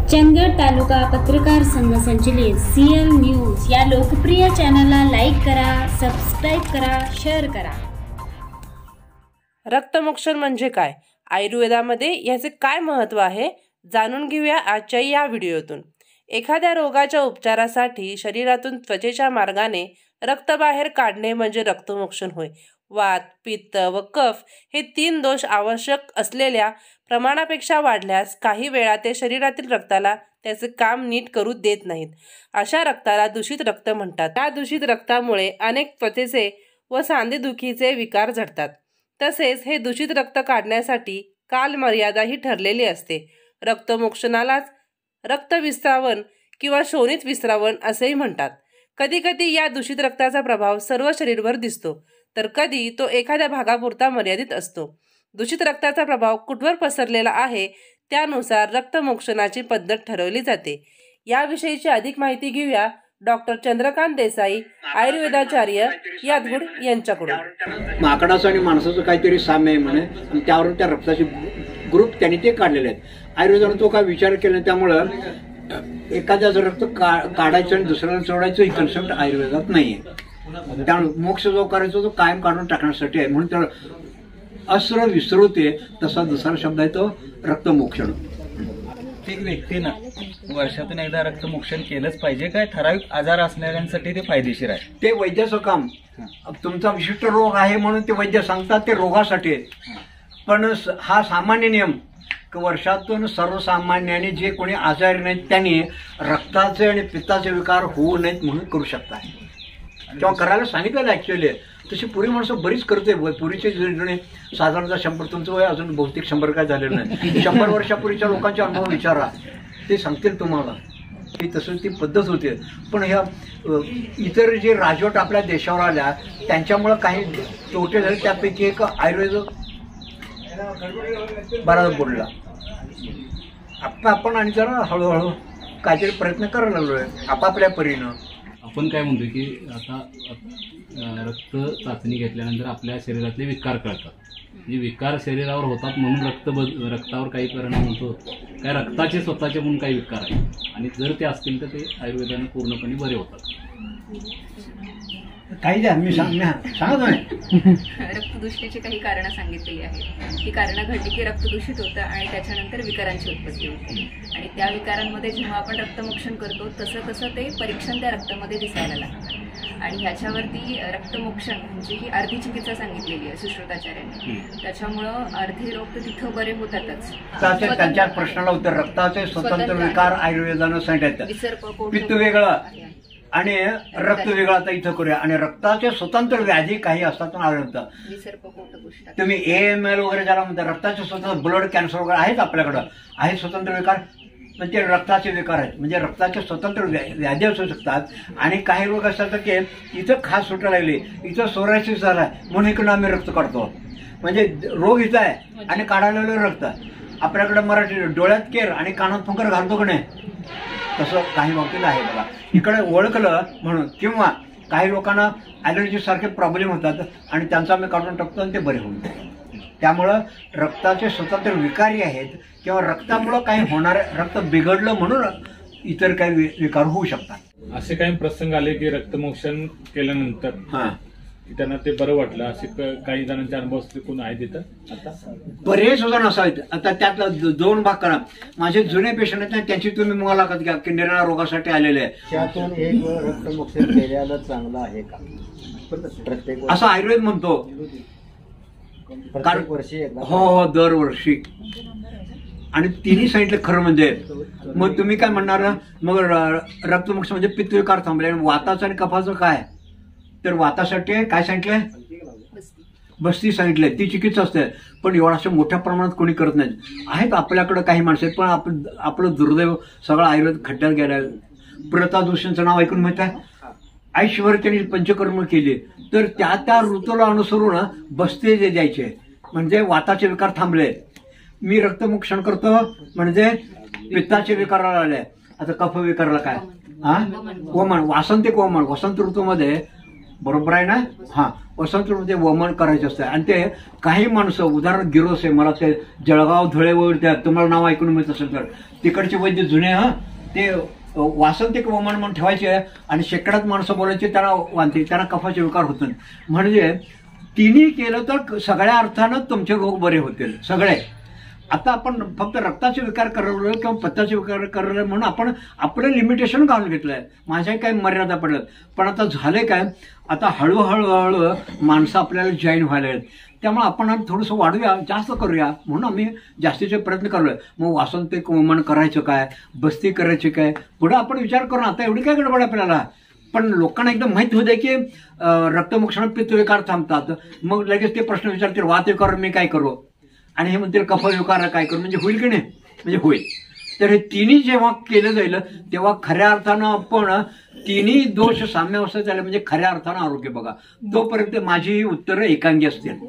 चंदगड तालुका पत्रकार संघ संचलित CL न्यूज या लोकप्रिय चॅनलला लाईक करा, सबस्क्राईब करा, शेअर करा। रक्तमोक्षण म्हणजे काय, आयुर्वेदामध्ये याचे काय महत्त्व आहे, जाणून घेऊया आजच्या या व्हिडिओतून। एखाद्या रोगाच्या उपचारासाठी शरीरातून त्वचेच्या मार्गाने रक्त बाहेर काढणे म्हणजे रक्तमोक्षण होय। वात, पित्त व कफ हे 3 दोष आवश्यक असलेल्या प्रमाणापेक्षा वाढल्यास काही वेळा ते शरीरातील रक्ताला त्याचे काम नीट करू देत नाहीत। अशा रक्ताला दूषित रक्त म्हणतात। या दूषित रक्तामुळे अनेक त्वचेचे व सांधेदुखीचे विकार जडतात। तसेच हे दूषित रक्त काढण्यासाठी कालमर्यादाही ठरलेली असते। रक्तमोक्षणालाच रक्तविस्रावण किंवा शोणित विस्रावण असेही म्हणतात। कधीकधी या दूषित रक्ताचा प्रभाव सर्व शरीरभर दिसतो, तर कधी तो एखाद्या भागापुरता मर्यादित असतो। दूषित रक्ताचा प्रभाव कुठवर पसरलेला आहे त्यानुसार रक्तमोक्षणाची पद्धत ठरवली जाते। याविषयीची अधिक माहिती घेऊया डॉक्टर चंद्रकांत देसाई, आयुर्वेदाचार्य, यादगुड यांच्याकडून। माकडाचं आणि माणसाचं काहीतरी साम्य आहे म्हणे, आणि त्यावरून त्या रक्ताचे ग्रुप त्यांनी ते काढलेले आहेत। आयुर्वेदाने तो काय विचार केला, त्यामुळं एखाद्याचं रक्त काढायचं आणि दुसऱ्याला सोडायचं ही कन्सेप्ट आयुर्वेदात नाहीये। त्यामुळे मोक्ष जो करायचा तो कायम काढून टाकण्यासाठी आहे, म्हणून त्याला अस्र विसरवते तसा दुसरा शब्द आहे तो रक्तमोक्षण। प्रत्येक व्यक्तीनं वर्षातून एकदा रक्तमोक्षण केलंच पाहिजे, काय ठराविक आजार असणाऱ्यांसाठी ते फायदेशीर आहे? ते वैद्याचं काम। तुमचा विशिष्ट रोग आहे म्हणून ते वैद्य सांगतात ते रोगासाठी, पण हा सामान्य नियम वर्षातून सर्वसामान्याने जे कोणी आजारी नाहीत त्यांनी रक्ताचे आणि पित्ताचे विकार होऊ नयेत म्हणून करू शकता, किंवा करायला सांगितलेलं ऍक्च्युअली। तशी पुरी माणसं बरीच करते। पुरीचे जुने साधारणतः 100, तुमचं वय अजून बहुतेक 100 काय झालेलं नाही, 100 वर्षापूर्वीच्या लोकांचे अनुभव विचारा, ते सांगतील तुम्हाला की तसं ती पद्धत होती। पण ह्या इतर जे राजवट आपल्या देशावर आल्या त्यांच्यामुळं काही तोटे झाले, त्यापैकी एक आयुर्वेद बराच बोलला। आता आपण आणि जरा हळूहळू काहीतरी प्रयत्न करायला लागलोय आपापल्या परीनं। आपण काय म्हणतो की आता रक्त चाचणी घेतल्यानंतर आपल्या शरीरातले विकार कळतात, म्हणजे विकार शरीरावर होतात म्हणून रक्तावर काही परिणाम होतो काय, रक्ताचे स्वतःचे म्हणून काही विकार आहेत, आणि जर ते असतील तर ते आयुर्वेदाने पूर्णपणे बरे होतात। काही द्या मी सांगत नाही। रक्तदूषणाची काही कारणं सांगितलेली आहेत। ती कारणं घडली की रक्त दूषित होतं आणि त्याच्यानंतर विकारांची उत्पत्ती होते, आणि त्या विकारांमध्ये जेव्हा आपण रक्तमोक्षण करतो तसं तसं ते परीक्षण त्या रक्तामध्ये दिसायला लागतं, आणि ह्याच्यावरती रक्तमोक्षण म्हणजे ही अर्धी चिकित्सा सांगितलेली आहे सुश्रुताचार्यांनी। त्याच्यामुळं अर्धे रोग तर तिथं बरे होतातच। त्यांच्या प्रश्नाला उत्तर रक्ताचे स्वतंत्र विकार आयुर्वेदानं सांगितलं। पित्त वेगळं आणि रक्त वेगळं आता इथं करूया, आणि रक्ताचे स्वतंत्र व्याधी काही असतात आढळतं। तुम्ही AML वगैरे ज्याला म्हणता, रक्ताचे स्वतंत्र ब्लड कॅन्सर वगैरे आहेत आपल्याकडं, आहेत स्वतंत्र विकार, म्हणजे रक्ताचे विकार आहेत, म्हणजे रक्ताचे स्वतंत्र व्याधी असू शकतात। आणि काही रोग असतात की इथं खास सुटायला लागली, इथं सोरायसिस झालाय म्हणून इकडं आम्ही रक्त काढतो, म्हणजे रोग इथं आहे आणि काढायला रक्त। आपल्याकडं मराठी डोळ्यात केर आणि कानात फुंकर घालतो का नाही, तसं काही बाबतीत आहे बघा। इकडे ओळखलं म्हणून, किंवा काही लोकांना ॲलर्जी सारखे प्रॉब्लेम होतात आणि त्यांचा आम्ही काढून टाकतो आणि ते बरे होऊन जातात। त्यामुळं रक्ताचे स्वतंत्र विकारी आहेत, किंवा रक्तामुळं काही होणारे रक्त बिघडलं म्हणून इतर काही विकार होऊ शकतात। असे काही प्रसंग आले की रक्तमोक्षण केल्यानंतर त्यांना ते बरं वाटलं, असे काही जणांचे अनुभव कोण आहे तिथं? आता बरेच जण असावेत। आता त्यात 2 भाग करा। माझे जुने पेशंट आहेत त्यांची तुम्ही मुलाखत घ्या की निराळा रोगासाठी आलेले आहे, त्यातून एक रक्तमोक्षण केल्याला चांगलं आहे का प्रत्येक असं आयुर्वेद म्हणतो। वर्षी हो दरवर्षी, आणि तिन्ही सांगितलं खरं म्हणजे। मग तुम्ही काय म्हणणार, मग रक्तमोक्ष म्हणजे पित्त विकार थांबले, वाताचं आणि कफाचं काय, तर वातासाठी काय सांगितलंय, बस्ती सांगितलंय, ती चिकित्सा असते। पण एवढ्या मोठ्या प्रमाणात कोणी करत नाही। आहेत आपल्याकडं काही माणसं आहेत, पण आपलं दुर्दैव सगळं आयुर्वेद खड्ड्यात गेलं। प्रता जोशींचं नाव ऐकून माहित आहे, आयुष्यभर त्यांनी पंचकर्म केले, तर त्या ऋतूला अनुसरून बस्ते जे द्यायचे, म्हणजे वाताचे विकार थांबले। मी रक्तमोक्षण करतो म्हणजे पित्ताचे विकार आले, आता कफ विकारला काय, वमन, वासंतिक वमन, वसंत ऋतूमध्ये बरोबर आहे ना? हा, वसंतमध्ये वमन करायचं असतं. आणि ते काही माणसं, उदाहरण गिरोस आहे, मला ते जळगाव धुळेवर त्या तुम्हाला नाव ऐकून मिळत असेल तर, तिकडचे वैद्य जुने ते वासंतिक वमन म्हणून ठेवायचे आणि शेकड्यात माणसं बोलायचे, त्यांना वांती, त्यांना कफाचे विकार होत नाही. म्हणजे तिन्ही केलं तर सगळ्या अर्थानं तुमचे रोग बरे होतील सगळे. आता आपण फक्त रक्ताचे विकार करवलं किंवा पत्ताचे विकार करवलं म्हणून आपण आपलं लिमिटेशन घालून घेतलंय, माझ्याही काही मर्यादा पडल्यात. पण आता झाले काय, आता हळूहळू माणसं आपल्याला जॉईन व्हायला आहेत. त्यामुळे आपण थोडंसं वाढूया, जास्त करूया म्हणून आम्ही जास्तीचे प्रयत्न करलोय. मग वासंतिक वमन करायचं काय, बस्ती करायची काय, पुढे आपण विचार करू. आता एवढी काय गडबड आपल्याला. पण लोकांना एकदम माहिती होते की रक्तमोक्षण पित्तविकार थांबतात, मग लगेच ते प्रश्न विचारतील वातविकार मी काय करू, आणि हे म्हणतील कफविकार काय करू. म्हणजे होईल की नाही? म्हणजे होईल. तर हे तिन्ही जेव्हा केलं जाईल तेव्हा खऱ्या अर्थानं आपण तिन्ही दोष साम्यावस्थेत झाले म्हणजे खऱ्या अर्थानं आरोग्य बघा. तोपर्यंत माझी उत्तरं एकांगी असतील.